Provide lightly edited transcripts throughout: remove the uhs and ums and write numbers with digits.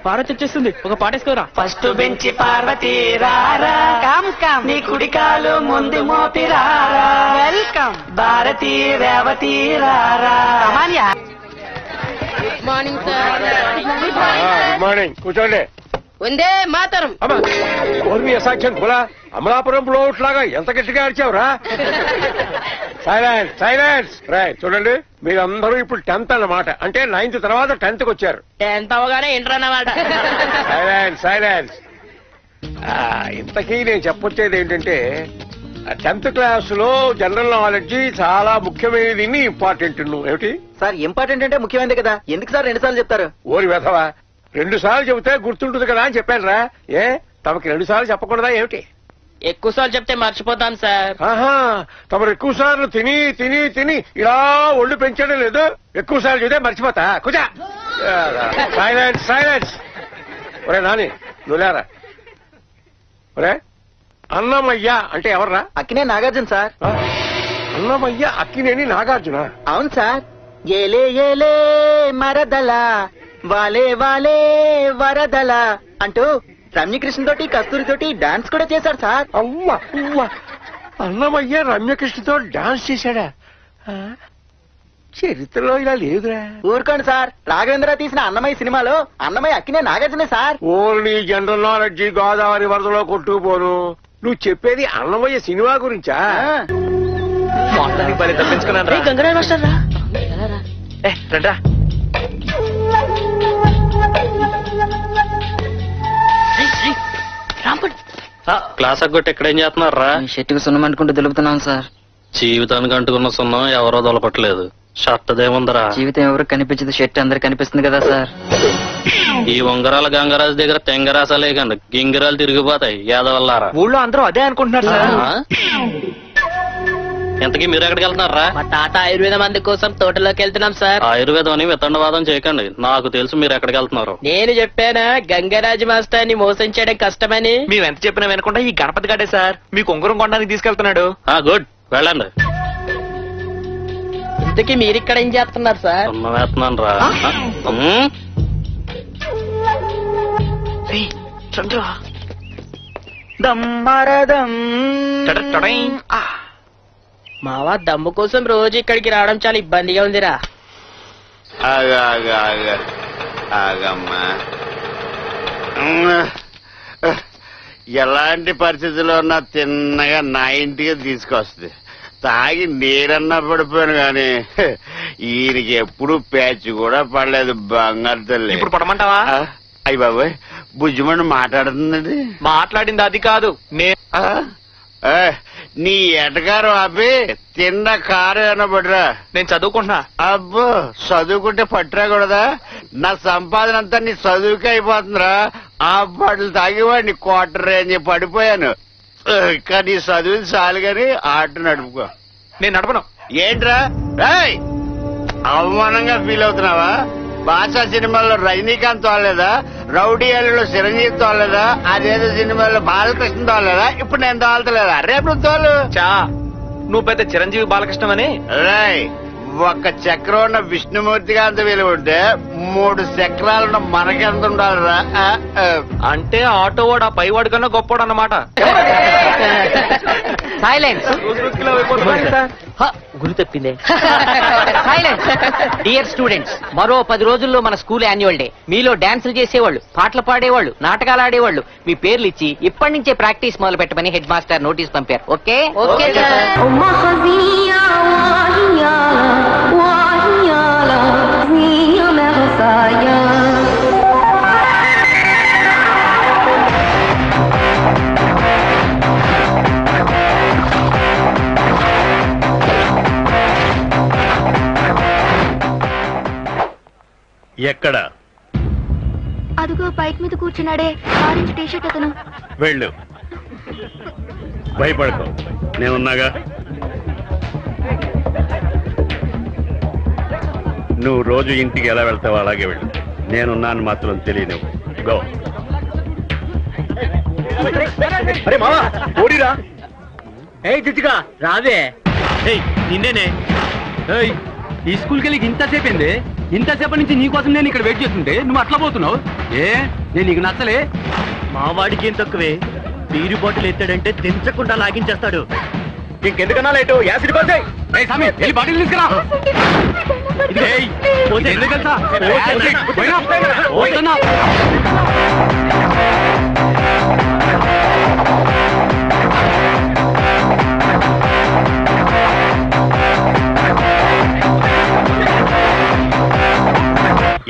పార్వతి వచ్చేస్తుంది, ఒక పాటేసుకోరా. First bench Parvati రారా, కమ్ కమ్ నీ కుడికాలు ముందు మోపిరారా, వెల్కమ్ భారతి రేవతి రారా. Good morning sir. Good morning, కూర్చోండి. వందే మాతరం. సాక్ష్యం కూడా అమలాపురం బ్లోట్ లాగా ఎంత గట్టిగా అరిచావురా? Silence silence. రాయ్ చూడండి, మీరందరూ ఇప్పుడు 10th అన్నమాట, అంటే 9th తర్వాత 10th కి వచ్చారు. 10th అవగానే ఇంటర్ అన్నమాట. Silence silence. ఇంతకీ నేను చెప్పొచ్చేది ఏంటంటే 10th క్లాస్ లో జనరల్ నాలెడ్జ్ చాలా ముఖ్యమైనది, ఇంపార్టెంట్. నువ్వు ఏమిటి సార్ ఇంపార్టెంట్ అంటే ముఖ్యమైనది కదా, ఎందుకు సార్ 2 సార్లు చెప్తారు? ఓరి వెధవా, 2 సార్లు చెబితే గుర్తుంటుంది కదా అని చెప్పాను రా. ఏ తమకి 2 సార్లు చెప్పకూడదా ఏమిటి? ఎక్కువ సార్లు చెప్తే మర్చిపోతాం సార్. ఆహా, తమరు ఎక్కువ సార్లు తిని తిని తిని ఇలా ఒళ్ళు పెంచడం లేదు. ఎక్కువ సార్లు చెబితే మర్చిపోతా. కుజా సైలెన్స్ సైలెన్స్. ఒరే నాని నువ్వులేరా. ఒరే అన్నమయ్య అంటే ఎవర్రా? అక్కినే నాగార్జున సార్. అన్నమయ్య అక్కినేని నాగార్జున? అవును సార్. ఏలే ఏలే మరదల వాలే వాలే వరదల అంటూ రమ్యకృష్ణ తోటి కస్తూరి తోటి డాన్స్ కూడా చేశాడు సార్. అవ్వ అన్నమయ్య రమ్యకృష్ణతో డాన్స్ చేశాడా? చరిత్రలో ఇలా లేదురా. ఊరుకోండి సార్, రాఘవేంద్ర తీసిన అన్నమయ్య సినిమాలో అన్నమయ్య అక్కినే నాగార్జునే sir. Only general knowledge Godavari వరదలో కొట్టుకుపోను. నువ్వు చెప్పేది అన్నమయ్య సినిమా గురించా? తప్పించుకున్నాను. గంగరాజ్ మాస్టర్ రా. రండ్రా. క్లాస్ అగ్గొట్టి ఎక్కడేం చేస్తున్నారా? షర్టుకు సున్నం అనుకుంటూ దులుపుతున్నాం సార్. జీవితానికి అంటుకున్న సున్నం ఎవరో దొలపట్లేదు. షర్ట్ అదేముందరా? జీవితం ఎవరికి కనిపించదు, షర్ట్ అందరికి కనిపిస్తుంది కదా సార్. ఈ ఉంగరాల గంగరాజు దగ్గర తెంగరాసాలే కండి, గింగిరాలు తిరిగిపోతాయి యాదవల్లారా. ఊళ్ళో అందరూ అదే అనుకుంటున్నారు సార్. ఇంతకీ మీరు ఎక్కడికి వెళ్తున్నారా? మా తాత ఆయుర్వేద మంది కోసం తోటలోకి వెళ్తున్నాం సార్. ఆయుర్వేదం అని వితండవాదం చేయకండి, నాకు తెలుసు మీరు ఎక్కడికి వెళ్తున్నారు. నేను చెప్పానా గంగరాజు మాస్టర్ని మోసం చేయడం కష్టమని? మేము ఎంత చెప్పినా వినకుండా ఈ గణపతి గాడే సార్ మీకు ఉంగరం కొనడానికి తీసుకెళ్తున్నాడు. గుడ్, వెళ్ళండి. ఇంతకీ మీరు ఇక్కడ ఏం చేస్తున్నారు సార్? వేస్తున్నాను రా. మావా దమ్ము కోసం రోజు ఇక్కడికి రావడం చాలా ఇబ్బందిగా ఉందిరా. ఆగమ్మా, ఎలాంటి పరిస్థితుల్లో ఉన్నా తిన్నగా నా ఇంటికి తీసుకొస్తుంది. తాగి నీరన్నా పడిపోయాను గాని ఈయనకి ఎప్పుడు ప్యాచ్ కూడా పడలేదు. బంగారు తల్లి. ఇప్పుడు పడమంటావా? అయ్యి బాబాయ్, బుజ్జిమండి మాట్లాడుతుందండి. మాట్లాడింది అది కాదు, నీ ఎటకారం ఆపి తిన్న కారు అనబడిరా. నేను చదువుకుంటున్నా. అబ్బో, చదువుకుంటే పట్టురాకూడదా? నా సంపాదన అంతా నీ చదువుకే అయిపోతుందిరా. ఆ బట్టలు తాగేవాడిని క్వార్టర్ అని పడిపోయాను. కానీ చదువుని చాలు గాని ఆట నడుపుకో. నేను నడపను. ఏంట్రా అవమానంగా ఫీల్ అవుతున్నావా? భాషా సినిమాలో రజనీకాంత్ తోలేదా, రౌడీ అల్లులో చిరంజీవి తోలేదా, అదేదో సినిమాలో బాలకృష్ణ తోలేదా? ఇప్పుడు నేను తోలతలేదా? రేపు తోలు. నువ్వు పెద్ద చిరంజీవి బాలకృష్ణ అని. రాయ్, ఒక్క చక్రం ఉన్న విష్ణుమూర్తిగా అంత విలువ ఉంటే 3 చక్రాలున్న మనకెంత ఉండాలిరా? అంటే ఆటో వాడు ఆ పైవాడు కన్నా గొప్పవాడు అన్నమాట. సైలెన్స్. గురి తప్పిందే. సైలెన్స్. డియర్ స్టూడెంట్స్, మరో 10 రోజుల్లో మన స్కూల్ యాన్యువల్ డే. మీలో డాన్సులు చేసేవాళ్ళు, పాటలు పాడేవాళ్ళు, నాటకాలు ఆడేవాళ్ళు మీ పేర్లు ఇచ్చి ఇప్పటి నుంచే ప్రాక్టీస్ మొదలు పెట్టమని హెడ్ మాస్టర్ నోటీస్ పంపారు. ఓకే? Okay sir. ఎక్కడ? అదిగో బైక్ మీద కూర్చున్నాడే ఆరెంజ్ టీషర్ట్ అతను. వెళ్ళు, భయపడకు, నేనున్నాగా. నువ్వు రోజు ఇంటికి ఎలా వెళ్తావో అలాగే వెళ్ళు. నేనున్నాను మాత్రం తెలియను. గో. అరే మావా, ఓడిరా. చిచ్చిగా రాదే. నిన్నేనే. ఈ స్కూల్కి వెళ్ళి ఇంతసేపు ఏంది? ఇంతసేపటి నుంచి నీకోసం నేను ఇక్కడ వెయిట్ చేస్తుంటే నువ్వు అట్లా పోతున్నావు. నేను నీకు నచ్చలే. మా వాడికి ఏం తక్కువే, బీరు బాటిల్ ఎత్తాడంటే తెంచకుండా లాగించేస్తాడు. ఇంకెందుకన్నా లేటు యాసిడ్ పోతాయి. బాటిల్ తీసుకురా.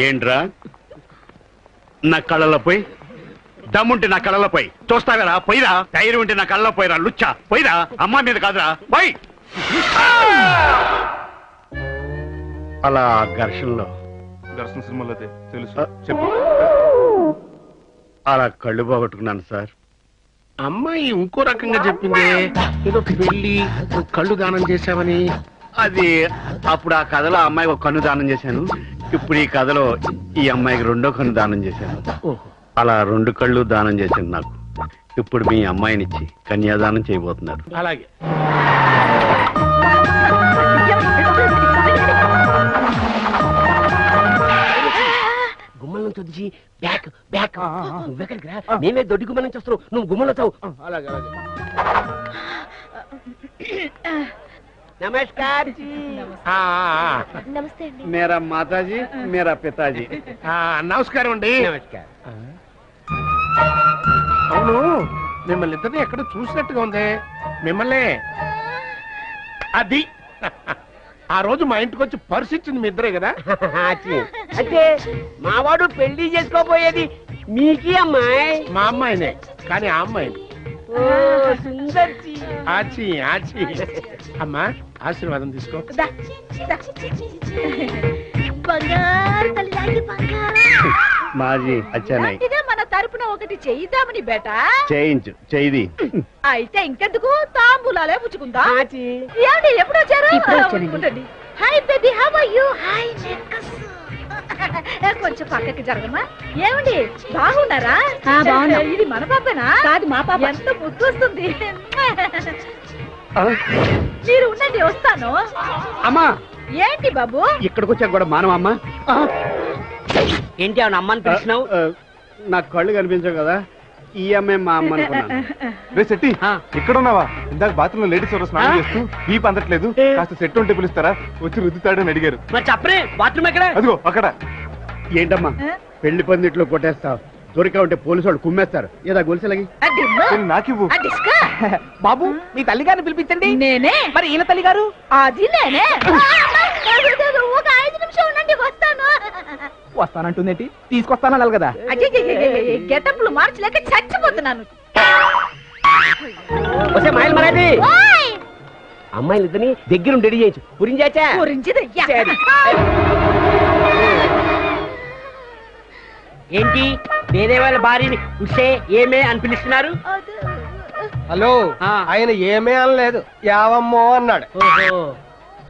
ఏంట్రా నా కళ్ళలో పోయి, దమ్ముంటే నా కళ్ళలో పోయి చూస్తావరా, పోయిరా. ధైర్యం ఉంటే నా కళ్ళలో పోయిరా, లుచ్చా పోయిరా. అమ్మ మీద కాదురా, పోయి. అలా ఘర్షణలో సినిమాలో తెలుసు చెప్పు. అలా కళ్ళు పోగొట్టుకున్నాను సార్. అమ్మాయి ఇంకో రకంగా చెప్పింది, ఏదో పెళ్లి కళ్ళు దానం చేశామని. అది అప్పుడు ఆ కథలో ఆ అమ్మాయికి ఒక కన్ను దానం చేశాను. ఇప్పుడు ఈ కథలో ఈ అమ్మాయికి రెండో కన్ను దానం చేశాను. అలా 2 కళ్ళు దానం చేశాను నాకు. ఇప్పుడు మీ అమ్మాయినిచ్చి కన్యాదానం చేయబోతున్నారు. అలాగే గుమ్మల నుంచి వచ్చి బ్యాక్ బ్యాక్. నువ్వెక్కడికి రా, మేమే దొడ్డి గుమ్మల నుంచి వస్తున్నావు, నువ్వు గుమ్మలో తావు. అలాగే అలాగే. నమస్కార్. నమస్తే అండి. మేరా మాతాజీ, మేరా పితాజీ. నమస్కారం అండి. అవును, మిమ్మల్ని ఇద్దరిని ఎక్కడ చూసినట్టుగా ఉంది. మిమ్మల్ని అది ఆ రోజు మా ఇంటికి వచ్చి పర్సు ఇచ్చింది మీ ఇద్దరే కదా? అంటే మావాడు పెళ్లి చేసుకోబోయేది మీకి అమ్మాయి? మా అమ్మాయినే, కానీ ఆ అమ్మాయిని. సుందర్జీ. ఆచి ఆచి. అమ్మా ఆశీర్వాదం తీసుకో. మాజీ అచ్చానాయ్. మన తరపున ఒకటి చేయిద్దామని బేటా. చేయించు, చేయి. అయితే ఇంకెందుకు తాంబూలాలే పుచ్చుకుందా. ఏమండి ఎప్పుడు వచ్చారు? Hi baby, how are you? Hi నెక్కస్. కొంచెం పక్కకి జరగమా. ఏమండి బాగున్నారా? ఇది మన పాపనా? కాదు మా పాప. ఎంత ముద్దు వస్తుంది. మీరు ఉండండి, వస్తాను. అమ్మా ఏంటి బాబు ఇక్కడికి వచ్చాక కూడా మానవ అమ్మా. ఏంటి అవును అమ్మని పిలిచినావు? నాకు కళ్ళు కనిపించవు కదా, ఈ అమ్మాయి మా అమ్మ అనుకున్నాను. రే సెట్టి, ఇక్కడ ఉన్నావా? ఇందాక బాత్రూమ్ లో లేడీస్ ఎవరో స్నానం చేస్తూ వీపు అందట్లేదు, కాస్త సెట్ ఉంటే పిలుస్తారా, వచ్చి రుద్దుతాడని అడిగారు. మరి చెప్పరే, బాత్రూమ్ ఎక్కడ? అదిగో అక్కడ. ఏంటమ్మా పెళ్లి పందిట్లో కొట్టేస్తావు? దొరికా ఉంటే పోలీసు వాళ్ళు కుమ్మేస్తారు. ఏదా గొలుసులగి నాకివ్వు. బాబు మీ తల్లిగారిని పిలిపించండి. నేనే. మరి ఈయన తల్లిగారు? అది నేనే. ఒక 5 నిమిషం ఉండండి, వస్తాను. వస్తానంటుందేంటి? తీసుకొస్తానన్నారు కదా. గెటప్లు మార్చలేక చచ్చిపోతున్నాను. వస్తే మాయలు మరాది అమ్మాయిలు ఇద్దరిని దగ్గరుండి రెడీ చేయొచ్చు. పురించాచా? ఏంటి వేరే వాళ్ళ భార్యని ఉషే ఏమే అని పిలుస్తున్నారు? హలో, ఆయన ఏమే అనలేదు, యావమ్మో అన్నాడు.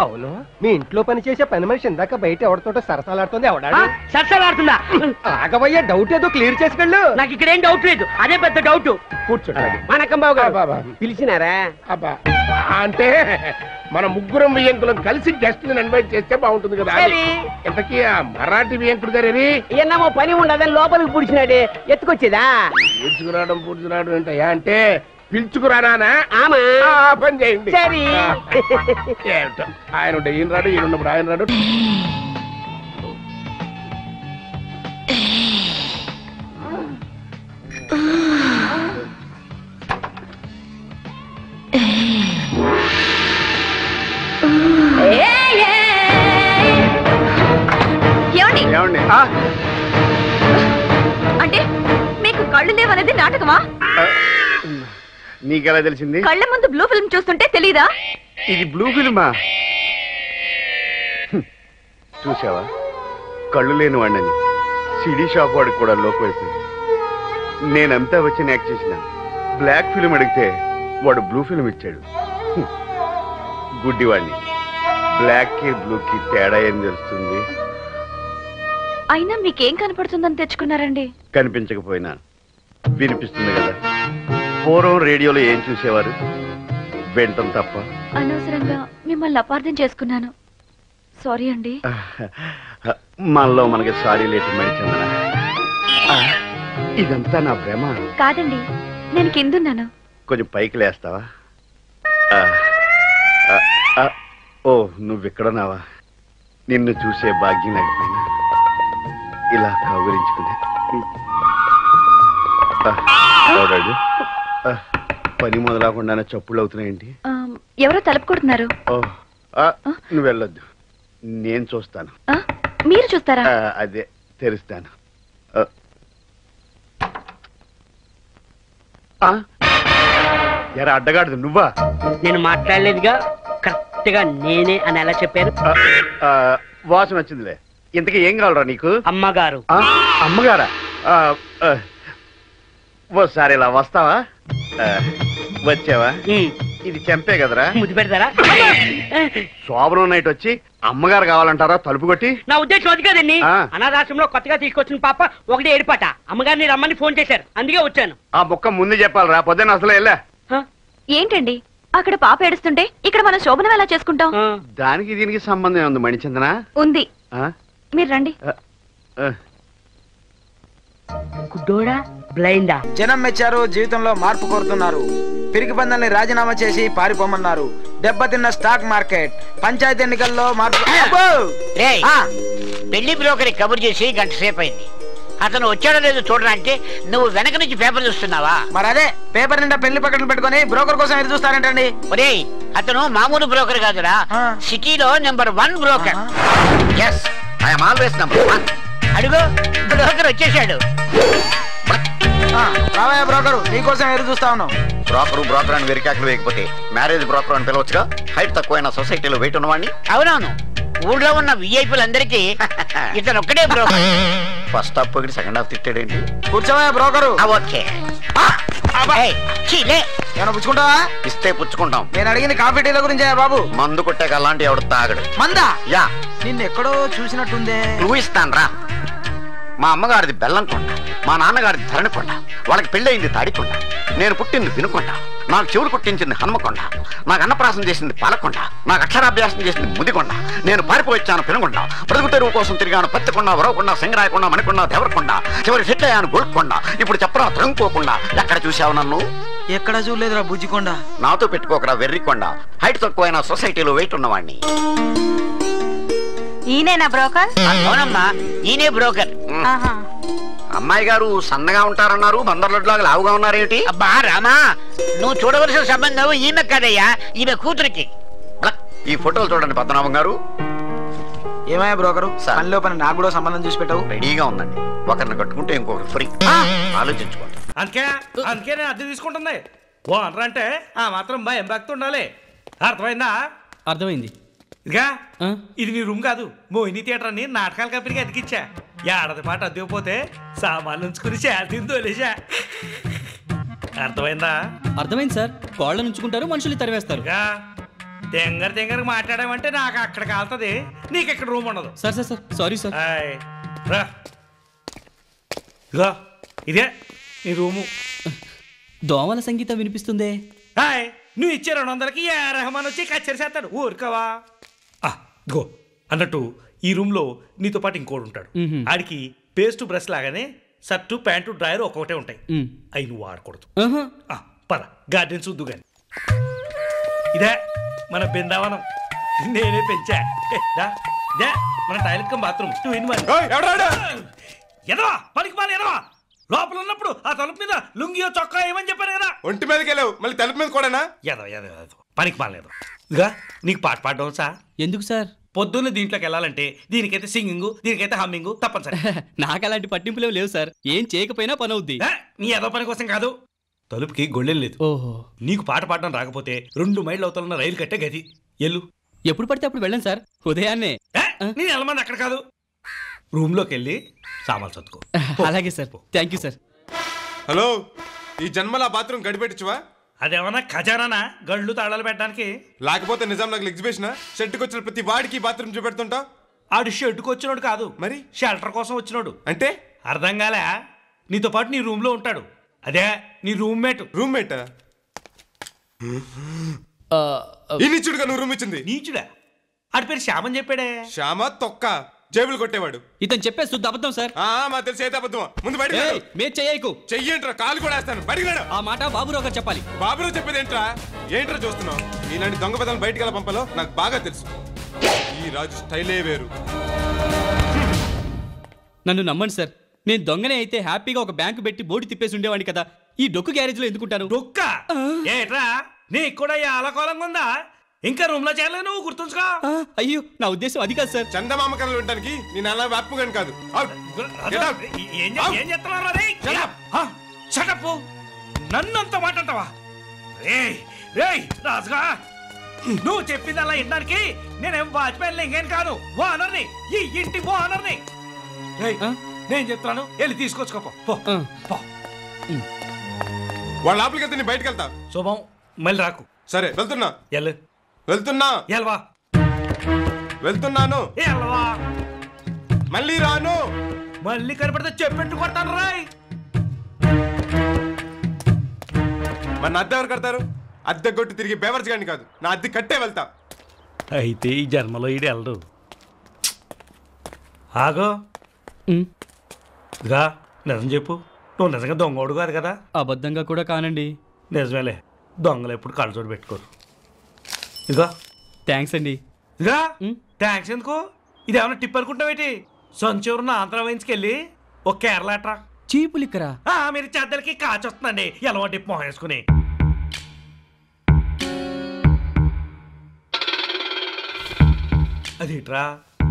అవును, మీ ఇంట్లో పనిచేసే పని మనిషి ఇందాక బయట ఎవరితోటో సరసాలాడుతుంది. ఎవడాడు? సరసాలాడుతుందా? ఆగవయ్యా, డౌట్ ఏదో క్లియర్ చేసుకెళ్ళు. నాకు ఇక్కడ ఏం డౌట్ లేదు, అదే పెద్ద డౌట్. కూర్చోండి. మనకంబాబు గారు పిలిచినారా? అబ్బా, అంటే మన ముగ్గురం వియంకులం కలిసి గెస్ట్ ని ఇన్వైట్ చేస్తే బాగుంటుంది కదా. ఇంతకీ ఆ మరాఠీ వియంకుడు గారు ఎన్నమో పని ఉండదని లోపలికి పుడిచినాడే, ఎత్తుకొచ్చేదా? పూడ్చుకురావడం ఏంటయ్యా అంటే పిలుచుకురానా? పని చేయండి. సరే. ఏమిటో ఆయన ఉంటే ఈయన రాడు, ఈయన ఉన్నప్పుడు ఆయన రాడు. అంటే మీకు కళ్ళు లేవనేది నాటకమా? నీకెలా తెలిసింది? కళ్ళ ముందు బ్లూ ఫిల్మ్ చూస్తుంటే తెలీదా? ఇది బ్లూ ఫిల్మా? చూసావా, కళ్ళు లేని వాడిని సిడీ షాప్ వాడికి కూడా లోపైపోయింది. నేనంతా వచ్చి యాక్ట్ చేసిన బ్లాక్ ఫిల్మ్ అడిగితే వాడు బ్లూ ఫిల్మ్ ఇచ్చాడు. గుడ్డివాడిని. బ్లాక్ కి బ్లూ కి తేడా ఏం తెలుస్తుంది? అయినా మీకేం కనపడుతుందని తెచ్చుకున్నారండి? కనిపించకపోయినా వినిపిస్తుంది కదా. పూర్వం రేడియోలో ఏం చూసేవారు? వింటం తప్ప. అనవసరంగా మిమ్మల్ని అపార్థం చేసుకున్నాను, సారీ అండి. మనలో మనకి సారీ లేటి మణిచందన. ఇదంతా నా భ్రమ. కాదండి, నేను కిందున్నాను. కొంచెం పైకి లేస్తావా? ఓ, నువ్వెక్కడున్నావా? నిన్ను చూసే భాగ్యం లేకపోయినా ఇలా కౌగిలించుకునే పని మొదలకుండానే చప్పుళ్ళు అవుతున్నాయండి. ఎవరో తలుపు కొడుతున్నారు. నువ్వు వెళ్ళొద్దు, నేను చూస్తాను. మీరు చూస్తారా? అదే తెరుస్తాను. ఎరా అడ్డగాడుదు నువ్వా? నేను మాట్లాడలేదుగా, కరెక్ట్ గా నేనే అని ఎలా చెప్పారు? వాసన వచ్చిందిలే. ఇంతకీ ఏం కావాలరా నీకు? అమ్మగారు. అమ్మగారా? ఓసారి ఇలా వస్తావా? వచ్చావా? ఇది చెంపే కదరా? ముద్దు పెడతారా? శోభనం నైట్ వచ్చి అమ్మగారు కావాలంటారా తలుపు కొట్టి? నా ఉద్దేశం అది కదండి. అనాథాశ్రమంలో కొత్తగా తీసుకొచ్చిన పాప ఒకటి ఏడిపాట. అమ్మగారిని రమ్మని ఫోన్ చేశారు, అందుకే వచ్చాను. ఆ ముక్క ముందు చెప్పాలరా, పొద్దున్న అసలు వెళ్ళా. ఏంటండి అక్కడ పాప ఏడుస్తుంటే ఇక్కడ మనం శోభనం ఎలా చేసుకుంటాం? దానికి దీనికి సంబంధం ఉంది మణిచందన. ఉంది, మీరు రండి. గుడ్డోడా బ్లైండా? జనం మెచ్చారు, జీవితంలో మార్పు కోరుతున్నారు. పిరికి పందాల్ని రాజీనామా చేసి పారిపోమన్నారు. దెబ్బతిన్న స్టాక్ మార్కెట్, పంచాయతీ ఎన్నికల్లో మార్పు. పెళ్లి బ్రోకర్ కబుర్ చేసి గంట సేపు అయింది. అతను వచ్చాడో లేదో చూడడానికి నువ్వు వెనక నుంచి పేపర్ చూస్తున్నావా? మరి అదే పేపర్ నిండా పెళ్లి పక్కన పెట్టుకుని బ్రోకర్ కోసం ఎదురు చూస్తారంటండి. ఒరేయ్, అతను మామూలు బ్రోకర్ కాదురా, సిటీలో #1 బ్రోకర్. Yes, I'm always #1. అడుగు, బ్రోకర్ వచ్చేసాడు. రావయ్య బ్రోకరు, నీకోసం ఎదురు చూస్తా ఉన్నాం. బ్రోకర్ అని వెరికాకులు వేయకపోతే మ్యారేజ్ బ్రోకర్ అని పిలవచ్చుగా. హైట్ తక్కువైన సొసైటీలో వెయిట్ ఉన్నవాడిని. అవునవును, ఊళ్ళో ఉన్న విఐపీలందరికీ ఇతను ఒక్కడే బ్రోకర్. ఫస్ట్ హాఫ్ పొగిడి సెకండ్ హాఫ్ తిట్టాడేంటి? కూర్చోవయ్య బ్రోకరు. ఓకే, ఏమైనా పుచ్చుకుంటావా? ఇస్తే పుచ్చుకుంటాం. నేను అడిగింది కాఫీ టీల గురించే బాబు. మందు కొట్టాక అలాంటి ఎవడు తాగడు. మందా? యా. నిన్నెక్కడో చూసినట్టుందే. నువ్వు ఇస్తాను రా. మా అమ్మగారిది బెల్లంకొండ, మా నాన్నగారిది ధరణికొండ. వాళ్ళకి పెళ్ళయింది తాడికొండ, నేను పుట్టింది వినుకొండ. నాకు చెవులు కుట్టించింది హనుమకొండ, నాకు అన్నప్రాసం చేసింది పాలకొండ, నాకు అక్షరాభ్యాసం చేసింది ముదికొండ. నేను పారిపోయిచ్చాను పెనుకొండ, బ్రతుకు తెరువు కోసం తిరిగాను పత్తికొండ, వరవకొండ, సింగరాయకొండ, మణికొండ, దేవరకొండ, చివరి సెట్ అయ్యాను గోల్కొండ. ఇప్పుడు చెప్పరా తరుముకోకుండా. ఎక్కడ చూసావు నన్ను? ఎక్కడ చూడలేదురా బుజ్జికొండ. నాతో పెట్టుకోకరా వెర్రికొండ. హైట్ తక్కువైన సొసైటీలో వెయిట్ ఉన్నవాడిని. ఈయనేనా బ్రోకర్? అవునమ్మా, ఈయనే బ్రోకర్. అమ్మాయి గారు సన్నగా ఉంటారన్నారు, బందర్లొడ్లాగా లావుగా ఉన్నారేమిటి? అబ్బా రామా, నువ్వు చూడవలసిన సంబంధం ఈమె కాదయ్యా, ఈమె కూతురికి. ఈ ఫోటోలు చూడండి పద్మనాభం గారు. ఏమయ్యా బ్రోకరు, పనిలో పని నాకు కూడా సంబంధం చూసి పెట్టావు. రెడీగా ఉందండి, ఒకరిని కట్టుకుంటే ఇంకొకరు ఫ్రీ. ఆలోచించుకోండి. అందుకే నేను అద్దె తీసుకుంటుంది. ఓ అనరా అంటే ఆ మాత్రం భయం భక్తి ఉండాలి. అర్థమైందా? అర్థమైంది. ఇదిగా ఇది నీ రూమ్ కాదు, మోహిని థియేటర్ అని నాటకాల కంపెనీకి అతికిచ్చా. ఏడాది పాటు అద్దెకపోతే సామాన్లు ఉంచుకుని శాంతిని తోలేసా. అర్థమైందా? అర్థమైంది సార్. కోళ్ళ ఉంచుకుంటారు, మనుషులు తరివేస్తారు. తెంగర మాట్లాడామంటే నాకు అక్కడ కాలుతుంది, నీకు ఇక్కడ రూమ్ ఉండదు. Sir sir sir sorry sir. ఇదిగో ఇదే నీ రూము. దోమల సంగీతం వినిపిస్తుందే. హాయ్, నువ్వు ఇచ్చే 200కి రెహమాన్ వచ్చి కచ్చేరి చేస్తాడు. ఊరుకోవా? గో అన్నట్టు ఈ రూమ్ లో నీతో పాటు ఇంకోడు ఉంటాడు. ఆడికి పేస్ట్ బ్రష్ లాగానే షర్టు ప్యాంటు డ్రాయర్ ఒక్కొక్కటే ఉంటాయి. అవి నువ్వు వాడకూడదు. పద గార్డెన్ చూద్దు గాని. ఇదే మన బృందావనం, నేనే పెంచా. మన టాయిలెట్ కమ్ బాత్రూమ్ 2 in 1. ఎదవా పనికి మాలి ఎదవా, లోపల ఉన్నప్పుడు ఆ తలుపు మీద లుంగియో చొక్కా ఏమని చెప్పాను కదా. ఒంటి మీదకి వెళ్ళావు, మళ్ళీ తలుపు మీద కూడానా? ఎదవ పనికి మాలేదు. ఇదిగా నీకు పాట పాడడం సార్. ఎందుకు సార్? పొద్దున్న దీంట్లోకి వెళ్ళాలంటే దీనికైతే సింగింగ్, దీనికైతే హమ్మింగ్ తప్పనిసరి. నాకు అలాంటి పట్టింపులే లేవు సార్. ఏం చేయకపోయినా పని అవుద్ది. నీ ఏదో పని కోసం కాదు, తలుపుకి గొళ్ళెం లేదు. ఓహో, నీకు పాట పాడడం రాకపోతే 2 మైళ్ళు అవతల రైలు కట్టే గది. ఎల్లు, ఎప్పుడు పడితే అప్పుడు వెళ్ళండి సార్. ఉదయాన్నే. నేను వెళ్ళమంది అక్కడ కాదు, రూమ్ లోకి వెళ్ళి సామాన్లు చదువుకో. అలాగే sir, thank you sir. Hello, ఈ జన్మల బాత్రూమ్ గడిపెట్టచ్చువా? అదేమన్నా ఖజానా గళ్ళు తాళాలు పెట్టడానికి? లేకపోతే నిజాం నగర్ ఎగ్జిబిషన్ షెడ్కి వచ్చిన ప్రతి వాడికి బాత్రూమ్ చూపెడుతుంటా. ఆడు షెడ్కి వచ్చినోడు కాదు, మరి షెల్టర్ కోసం వచ్చినోడు. అంటే అర్థం కాలే? నీతో పాటు నీ రూమ్ లో ఉంటాడు, అదే నీ రూమ్మేట్. రూమ్మేట్ ఈ నీచుడుగా నువ్వు రూమ్ ఇచ్చింది? నీచుడా? ఆడి పేరు శ్యామని చెప్పాడే. శ్యామ తొక్క, జేబులు కొట్టేవాడు. ఇతను చెప్పే శుద్ధ అబద్ధం సార్. మా తెలిసి అయితే అబద్ధం. ముందు బయట మీరు చెయ్యకు. చెయ్యంట్రా, కాలు కూడా వేస్తాను. బయటికి ఆ మాట బాబురావు గారు చెప్పాలి. బాబురావు చెప్పేది ఏంట్రా చూస్తున్నావు? ఇలాంటి దొంగ పదాలు బయటికి ఎలా పంపాలో నాకు బాగా తెలుసు. ఈ రాజు స్టైలే వేరు. నన్ను నమ్మండి సార్, నేను దొంగనే అయితే హ్యాపీగా ఒక బ్యాంకు పెట్టి బోర్డు తిప్పేసి ఉండేవాడిని కదా. ఈ డొక్కు గ్యారేజ్ లో ఎందుకుంటాను? డొక్క ఏట్రా, నీకు కూడా అలకోలంగా ఉందా? ఇంకా రూమ్ లో చేరలే, నువ్వు గుర్తుంచుకో. అయ్యో, నా ఉద్దేశం అది కాదు సార్. చందమామ కళలు వినడానికి నేను అలా వ్యాపకం కాదు. ఏం చేస్తున్నావు? నన్ను అంత మాట అంటావా? రాజుగా, నువ్వు చెప్పింది అలా వినడానికి నేనేం వాచ్మెన్ ఇంకేం కాదు, ఓనర్ని, ఈ ఇంటి ఓనర్ని. నేను చెప్తాను, వెళ్ళి తీసుకొచ్చుకోపో. వాళ్ళ లోపలికి వెళ్తే బయటకు వెళ్తా. శుభం, మళ్ళీ రాకు. సరే వెళ్తున్నా. వెళ్తున్నా. వెళ్తున్నాను. మళ్ళీ రాను. మళ్ళీ కనపడితే చెప్పెట్టు కొడతాను రాయ్. మన అద్దె ఎవరు కడతారు? అద్దె కొట్టి తిరిగి బేవర్స్ గాని కాదు, నా అద్దె కట్టే వెళ్తా. అయితే ఈ జన్మలో ఈడు వెళ్ళడు. ఆగో, ఇదిగా నిజం చెప్పు, నువ్వు నిజంగా దొంగోడు గారు కదా? అబద్ధంగా కూడా కానండి. నిజమేలే, దొంగలు ఎప్పుడు కళ్ళజోడు పెట్టుకోరు. ఇదిగా థ్యాంక్స్ అండి. ఇదిగా థ్యాంక్స్ ఎందుకు? ఇది ఏమన్నా టిప్ అనుకుంటావేటి? సంచూరున్న ఆంధ్ర వైన్స్కెళ్ళి ఒక కేరళ అట్రా. చీపులు ఇక్కడ మీరు చెద్దలకి కాచి వస్తుందండి, ఎలా టిప్ మొహం వేసుకుని. అదేట్రా,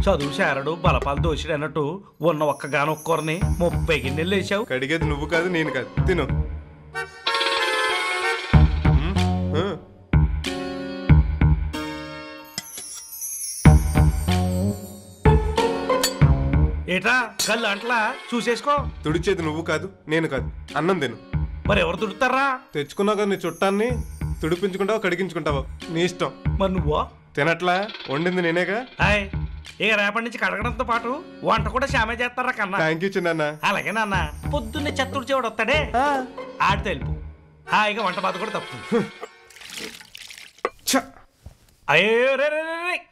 చదువు చేరడు బలపాలు దోషుడు అన్నట్టు ఉన్న ఒక్కగానొక్కరిని 30 గిన్నెలు వేసావు. కడిగేది నువ్వు కాదు, నేను కాదు. తిను. ఏటా కళ్ళు అంట్లా చూసేసుకో. తుడిచేది నువ్వు కాదు, నేను కాదు. అన్నం తిను. మరి ఎవరు తుడుతారా? తెచ్చుకున్నావు కదా నీ చుట్టాన్ని. తుడిపించుకుంటావో కడిగించుకుంటావో నీ ఇష్టం. మరి నువ్వో తినట్లా? వండింది నేనేగా. ఇక రేపటి నుంచి కడగడంతో పాటు వంట కూడా శ్యామే చేస్తారా కన్నా. థ్యాంక్ యూ చిన్న. అలాగే నాన్న, పొద్దున్నే చెత్తుడు చెవుడు వస్తాడే, ఆడి తెలుపు హాయిగా వంట బాధ కూడా తప్పుతుంది. అయ్యో రే,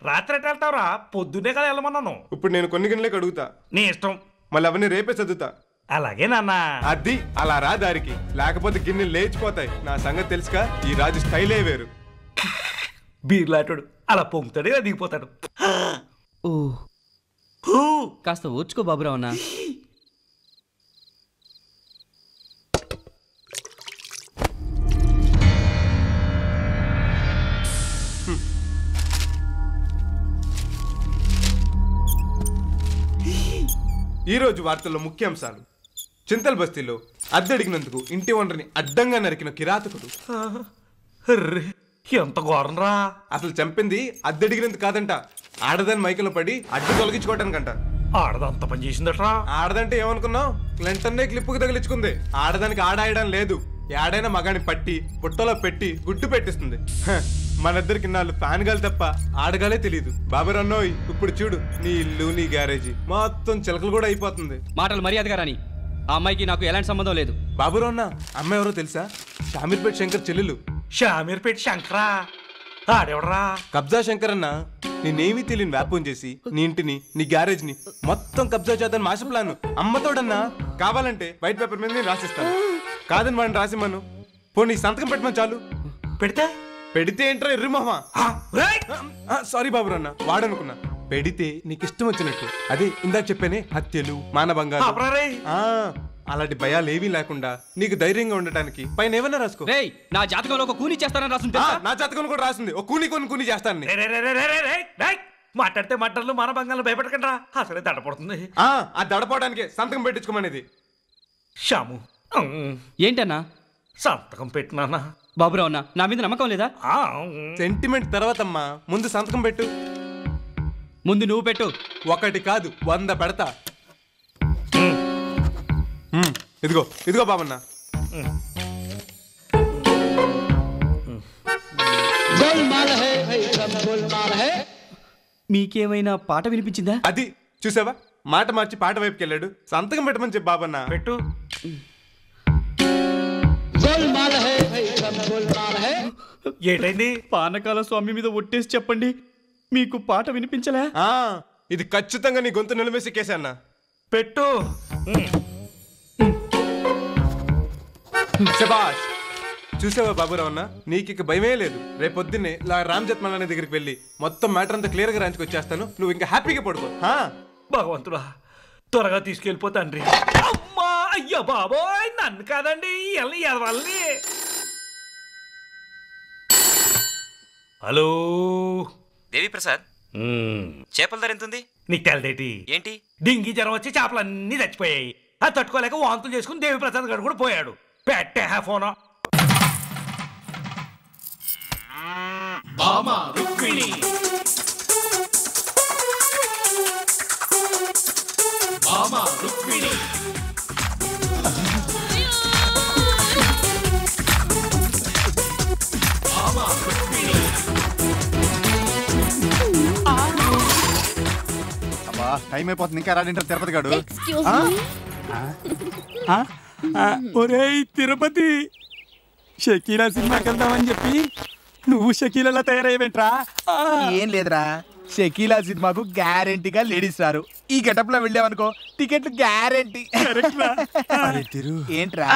రాత్రి ఎట్లా వెళ్తావురా? పొద్దున్నే కదా వెళ్ళమన్నాను. ఇప్పుడు నేను కొన్ని గిన్నెలే కడుగుతా. నీ ఇష్టం. మళ్ళీ అవన్నీ రేపే చదువుతా. అలాగే నాన్న. అది అలా రా దారికి, లేకపోతే గిన్నెలు లేచిపోతాయి. నా సంగతి తెలుసుగా, ఈ రాజు స్టైలే వేరు. బీర్లాటాడు, అలా పొంగుతాడు, ఇలా దిగిపోతాడు. కాస్త ఓర్చుకో బాబురావు అన్న. ఈ రోజు వార్తల్లో ముఖ్యాంశాలు. చింతల్ బస్తీలో అద్దెడిగినందుకు ఇంటి ఓనర్ని అడ్డంగా నరికిన కిరాతకుడు. ఎంత ఘోరం రా! అసలు చంపింది అద్దెడిగినందుకు కాదంట, ఆడదాని మైకంలో పడి అడ్డు తొలగించుకోవటానికంట. ఆడదంత పని చేసిందట్రా. ఆడదంటే ఏమనుకున్నావు? క్లింటన్నే క్లిప్పుకు తగిలించుకుంది. ఆడదానికి ఆడాయడం లేదు. ఏడైనా మగాని పట్టి పుట్టలో పెట్టి గుడ్డు పెట్టిస్తుంది. మనిద్దరికి నాళ్ళు ఫ్యాన్ గాలి తప్ప ఆడగాలే తెలియదు. బాబరన్నోయ్, ఇప్పుడు చూడు, నీ ఇల్లు నీ గ్యారేజీ మొత్తం చిలకలు కూడా అయిపోతుంది. మాటలు మర్యాదగా రాని. ఆ అమ్మాయికి నాకు ఎలాంటి సంబంధం లేదు. బాబురావున్న అమ్మాయి ఎవరో తెలుసా? షామీర్పేట శంకర్ చెల్లెలు. షామీర్పేట శంకరా? ఆడెవడరా? కబ్జా శంకర్ అన్న నేనేమీ తెలియని వ్యాపం చేసి నీ ఇంటిని నీ గ్యారేజ్ ని మొత్తం కబ్జా చేద్దాని మాస్టర్ ప్లాన్. అమ్మతోడన్నా కావాలంటే వైట్ పేపర్ మీద నేను రాసిస్తాను. కాదని వాడిని రాసిమ్మను. పోనీ సంతకం పెట్టమని చాలు. పెడితే ఏంట్రా ఎర్రి మొహమా? సారీ బాబురన్న, వాడనుకున్నా. పెడితే నీకు ఇష్టం వచ్చినట్టు, అదే ఇందాక చెప్పానే, హత్యలు మానభంగాలు, అలాంటి భయాలు ఏవీ లేకుండా నీకు ధైర్యంగా ఉండటానికి పైన ఏమన్నా రాసుకో. నా జాతకంలో ఒక కూని చేస్తానని రాసుంటే నా జాతకంలో కూడా రాసింది, ఒక కూని చేస్తాను. మాట్లాడితే మట్టర్లు మానభంగాలు భయపడకండి, అసలే దడపడుతుంది. ఆ దడపడానికి సంతకం పెట్టించుకోమనేది. షాము ఏంటన్నా? సంతకం పెట్టినా బాబురావు అన్న, నా మీద నమ్మకం లేదా? సెంటిమెంట్ తర్వాతమ్మా, ముందు సంతకం పెట్టు. ముందు నువ్వు పెట్టు. 1 కాదు 100 పెడతా. ఇదిగో ఇదిగో బాబన్న. మీకేమైనా పాట వినిపించిందా? అది చూసావా, మాట మార్చి పాట వైపుకి వెళ్ళాడు. సంతకం పెట్టమని చెప్పు బాబన్న. పెట్టు. ఏటైంది? పానకాల స్వామి మీద ఒట్టేసి చెప్పండి, మీకు పాట వినిపించలే? ఇది ఖచ్చితంగా నీ గొంతు నిలమేసి కేసే అన్నా. పెట్టు. శబాష్. చూసావా బాబురావు అన్న, నీకు ఇక భయమే లేదు. రేపొద్దున్నే రామ్ జత్మలాని దగ్గరికి వెళ్ళి మొత్తం మ్యాటర్ అంతా క్లియర్ గా రాంచుకొచ్చేస్తాను. నువ్వు ఇంకా హ్యాపీగా పడుకో. భగవంతుడా త్వరగా తీసుకెళ్ళిపోతాండ్రి. అమ్మా అయ్యో బాబోయ్, నన్ను కాదండి వాళ్ళని. హలో దేవి ప్రసాద్, చేపల ధర ఎంతుంది? నీకు తెలదేటి ఏంటి? డింగి జ్వరం వచ్చి చేపలన్నీ చచ్చిపోయాయి. అది తట్టుకోలేక వాంతులు చేసుకుని దేవి ప్రసాద్ గారు కూడా పోయాడు. పెట్టే ఫోన్. టైం అయిపోతుంది, ఇంకా రాడింటారు తిరుపతి గాడు. ఒరేయ్ తిరుపతి, షకీలా సినిమాకి వెళ్దామని చెప్పి నువ్వు షకీలా తయారయ్యేంట్రా? ఏం లేదురా, షకీలా సినిమాకు గ్యారెంటీగా లేడీస్ రారు. ఈ గెటప్ లో వెళ్ళామనుకో టికెట్లు గ్యారెంటీ. ఏంట్రా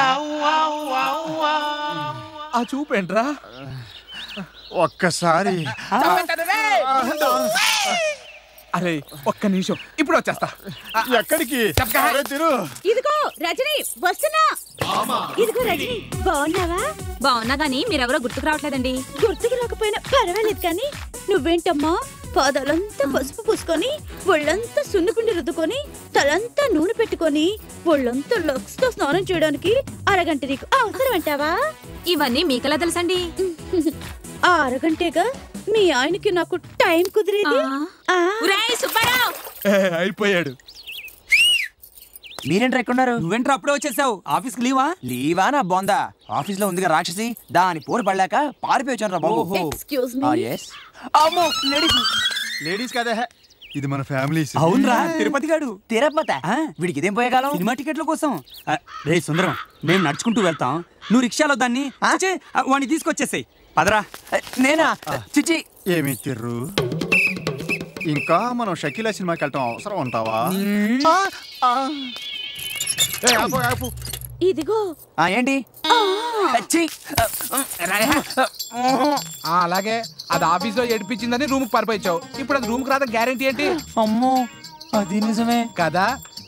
ఆ చూపేంట్రా? ఒక్కసారి అరే ఒక్క నిమిషం, ఇప్పుడు వచ్చేస్తా. ఎక్కడికి? ఇదిగో రజని వస్తున్నా. ఇదిగో రజని, బాగున్నావా? బాగున్నా గానీ మీరెవరో గుర్తుకు రావట్లేదండి. గుర్తుకు రాకపోయినా పర్వాలేదు కానీ నువ్వేంటమ్మా పాదాలంతా పసుపు పూసుకొని ఒళ్ళంతా సున్నిపిండి రుద్దుకొని తలంతా నూనె పెట్టుకొని ఒళ్ళంతా లక్స్ తో స్నానం చేయడానికి అరగంట నీకు అవసరం అంటావా? ఇవన్నీ మీకెలా తెలుసండి? ఆ అరగంటేగా మీ ఆయనకి నాకు టైం కుదిరేది. అయిపోయాడు. మీరేంట్రా ఎక్కడున్నారు? నువ్వేంట్రా అప్పుడే వచ్చేసావు? ఆఫీస్ కి లీవా? లీవా నా బొందా, ఆఫీస్ లో ఉందిగా రాక్షసి, దాని పోరు పడలేక పారిపోయి వచ్చాను రా బాబు. లేడీస్ కదా, ఇది మన ఫ్యామిలీ. అవునరా తిరుపతి గాడు. తిరుపతి వీడికి ఇదేం పోయేకాలం? సినిమా టికెట్ల కోసం. రే సుందరం, మేము నడుచుకుంటూ వెళ్తాం, నువ్వు రిక్షాలో దాన్ని వాడిని తీసుకొచ్చేసాయి. పదరా. నేనా? చిచి ఏమి తిర్రు, ఇంకా మనం షకీలా సినిమాకి వెళ్ళటం అవసరం ఉంటావా? ఇదిగో ఏంటి? అలాగే అది ఆఫీస్ లో ఏడిపించిందని రూమ్ కి పరిపోయించావు. ఇప్పుడు అది రూమ్ కి రాదా గ్యారెంటీ ఏంటి? అమ్మో అది నిజమే కదా.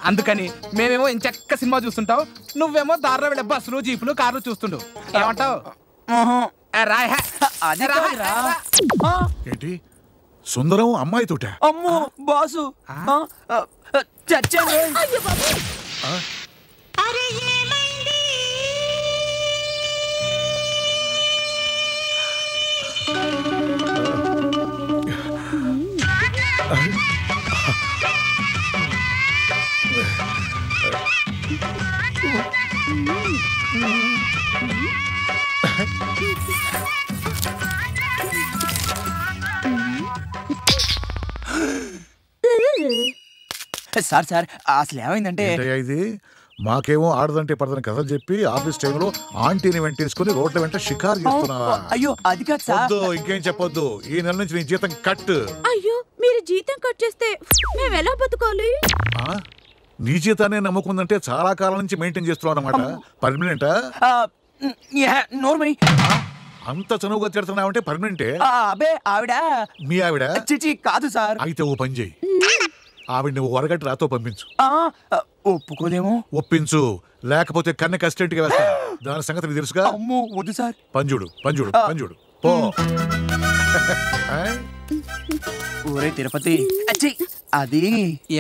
అందుకని మేమేమో ఇంచక్క సినిమా చూస్తుంటావు, నువ్వేమో దారిలో వెళ్ళే బస్సులు జీపులు కార్లు చూస్తుండు. ఏమంటావు? ఏంటి సుందరం అమ్మాయితోట? అమ్మో బాసు చచ్చాను. సార్ సార్ అసలు ఏమైందంటే ఇది మాకేమో ఆడదంటే పడదని కథలు చెప్పి ఆఫీస్ టైంలో ఆంటీని వెంటేసుకుని రోడ్ల వెంట షికారు చేస్తున్నావా? అయ్యో అది కాదు సార్. ఇంకేం చెప్పొద్దు, ఈ నెల నుంచి నీ జీతం కట్. అయ్యో మీరు జీతం కట్ చేస్తే మేము ఎలా బతకాలి? నీ జీతాన్ని నమ్ముకుందంటే చాలా కాలం నుంచి మెయింటైన్ చేస్తున్నావు అన్నమాట. పర్మనెంటా? అంత చనువుగా తిడుతున్నావంటే పర్మనెంటే? అబే ఆవిడ. మీ ఆవిడ? చిచి కాదు సార్. అయితే ఓ పని చేయి, ఆవిడ నువ్వు వరగట్టి రాతో పంపించు. ఒప్పుకోదేమో. ఒప్పించు, లేకపోతే కన్నె కస్టడీకి వేస్తా. దాని సంగతి నీకు తెలుసుగా. అమ్మో వద్దు సార్. పంజుడు పంజుడు పంజుడు పో. ఊరే తిరుపతి, అది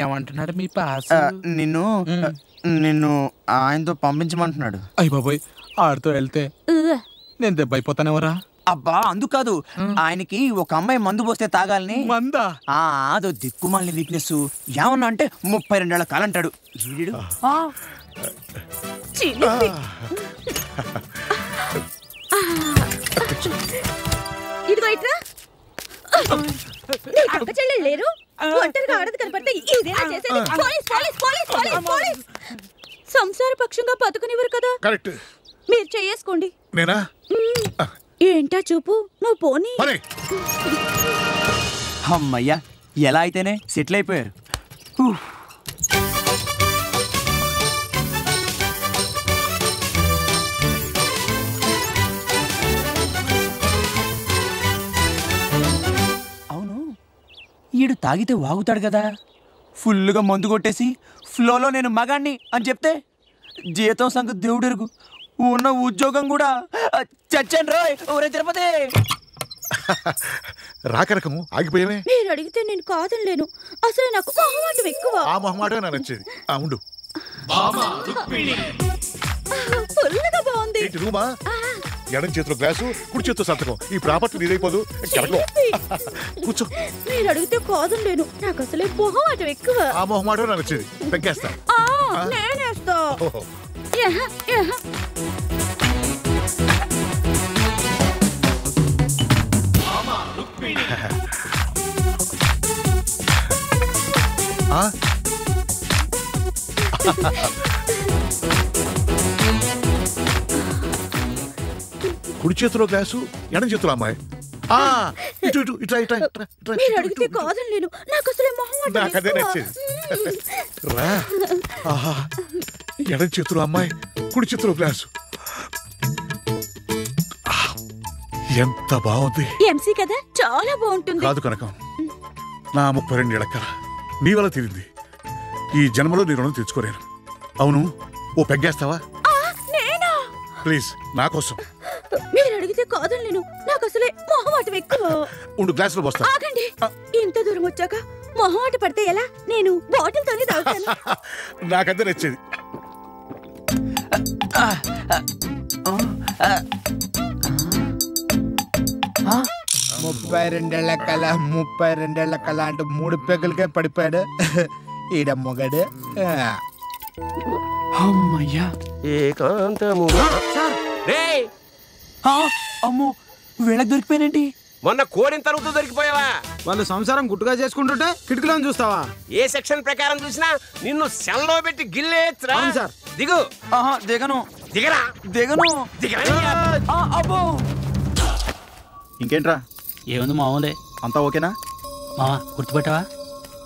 ఏమంటున్నాడు మీ పాస్? నిన్ను ఆయనతో పంపించమంటున్నాడు. అయ్య బాబోయ్, ఆడితో వెళ్తే నేను దెబ్బ అయిపోతానేవరా? అబ్బా అందుకు కాదు, ఆయనకి ఒక అమ్మాయి మందు పోస్తే తాగాలని. మందా? అదో దిక్కుమాలిన వీక్నెస్. ఏమన్నా అంటే 32 ఏళ్ల కాలంటాడు. ఇదిగో ఇట్రా. అక్క చెల్లెలు లేరు, ఒంటరిగా ఆడది కనపడితే ఇదేనా చేసేది? Police police police police police. సంసార పక్షంగా బతుకునివ్వరు కదా. కరెక్ట్. మీరు చేసుకోండి. నేనా? ఏంటా చూపు, నువ్వు పోనీ. అమ్మయ్యా ఎలా అయితేనే సెటిల్ అయిపోయారు. అవును, ఈడు తాగితే వాగుతాడు కదా, ఫుల్గా మందు కొట్టేసి ఫ్లోలో నేను మగాణ్ణి అని చెప్తే జీతం సంగతి దేవుడెరుగు, ఉన్న ఉద్యోగం కూడా చచ్చాను రోయ్. ఒరే తిరుపతి రాకరకము ఆగిపోయామే. మీరు అడిగితే నేను కాదనలేను, అసలు నాకు మొహమాటం ఎక్కువ. ఆ మొహమాటమే నాకు నచ్చేది. ఉండు. ఫుల్గా బాగుంది. రూమా, ఎడం చేతిలో గ్లాసు, కుడి చేతిలో సంతకం. ఈ ప్రాపర్టీ నీదైపోదు. కూర్చో. మీరు అడిగితే కాదనలేను, నాకు అసలే మొహమాటం ఎక్కువ. ఆ మొహమాటమే నాకు నచ్చేది. పెంకేస్తా. నేనేస్తా. కుడి చేతిలో గ్లాసు, ఎడం చేతిలో అమ్మాయి. ఇటు ఇటు ఇట్లా ఇట్లా ఇట్లా. మీరు అడిగితే కాదనలేను, నాకు అసలే మొహమాటం నాకదే నచ్చేది. రా. ఎడం చేతిలో అమ్మాయి, కుడి చేతిలో గ్లాసు. ఎంత బాగుంది. ఎంసీ కదా, చాలా బాగుంటుంది. కాదు కనకం, నా 32 ఏళ్ల కల నీ వల్ల తీరింది. ఈ జన్మలో నీ రుణం తెచ్చుకోలేను. అవును, ఓ పెగ్గేస్తావా? ప్లీజ్, నా కోసం. మీరు అడిగితే కాదనలేను, నాకు అసలే మొహమాటం ఎక్కువ. ఉండు, గ్లాసులో పోస్తా. ఆగండి, ఇంత దూరం వచ్చాక మొహమాట పడితే ఎలా? నేను బాటిల్ తోనే తాగుతాను. నాకంతే నచ్చేది. 32 ఏళ్ల కళ 32 ఏళ్ల కళ అంటూ 3 పెగ్గులకే పడిపోయాడు ఈడ మొగడు. అమ్మయ్యా, ఏకాంతము. అమ్మో, వీళ్ళకి దొరికిపోయినండి. మొన్న కోడిన తరుగుతూ దొరికిపోయావా? వాళ్ళు సంసారం గుట్టుగా చేసుకుంటుంటే కిటికీలో చూస్తావా? ఏ సెక్షన్ ప్రకారం చూసినా నిన్ను సెల్లో పెట్టి గిల్లేచ్చరా. సార్ దిగు. దిగను. దిగరా. దిగను. అబ్బో. ఇంకేంట్రా? ఏముంది మామూలే. అంతా ఓకేనా? మావా గుర్తుపెట్టావా?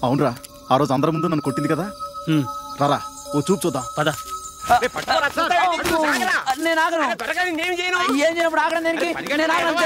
అవునరా, ఆ రోజు అందరి ముందు నన్ను కొట్టింది కదా. రారా, ఓ చూపు చూద్దాం. పద. నేను ఆగను. ఏం చేయనప్పుడు ఆగడం దేనికి? నేను ఆగను.